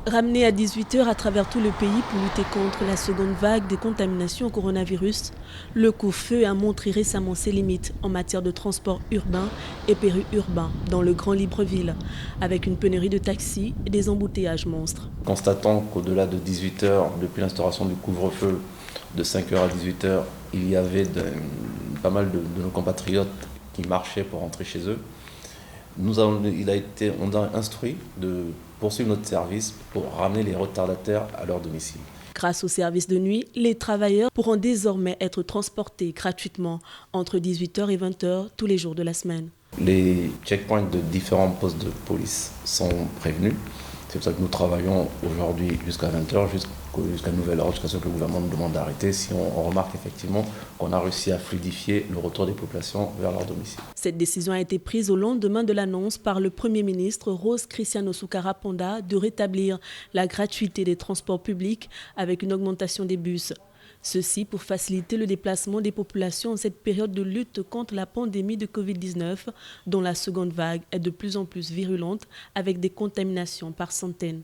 Ramené à 18 heures à travers tout le pays pour lutter contre la seconde vague des contaminations au coronavirus, le couvre-feu a montré récemment ses limites en matière de transport urbain et périurbain dans le Grand Libreville, avec une pénurie de taxis et des embouteillages monstres. Constatant qu'au-delà de 18 heures, depuis l'instauration du couvre-feu de 5 heures à 18 heures, il y avait pas mal de nos compatriotes qui marchaient pour rentrer chez eux, on a instruit de poursuivre notre service pour ramener les retardataires à leur domicile. Grâce au service de nuit, les travailleurs pourront désormais être transportés gratuitement entre 18 heures et 20 heures tous les jours de la semaine. Les checkpoints de différents postes de police sont prévenus. C'est pour ça que nous travaillons aujourd'hui jusqu'à 20h, jusqu'à nouvel ordre, jusqu'à ce que le gouvernement nous demande d'arrêter, si on remarque effectivement qu'on a réussi à fluidifier le retour des populations vers leur domicile. Cette décision a été prise au lendemain de l'annonce par le Premier ministre Rose Cristiano Soukara Ponda de rétablir la gratuité des transports publics avec une augmentation des bus. Ceci pour faciliter le déplacement des populations en cette période de lutte contre la pandémie de Covid-19, dont la seconde vague est de plus en plus virulente avec des contaminations par centaines.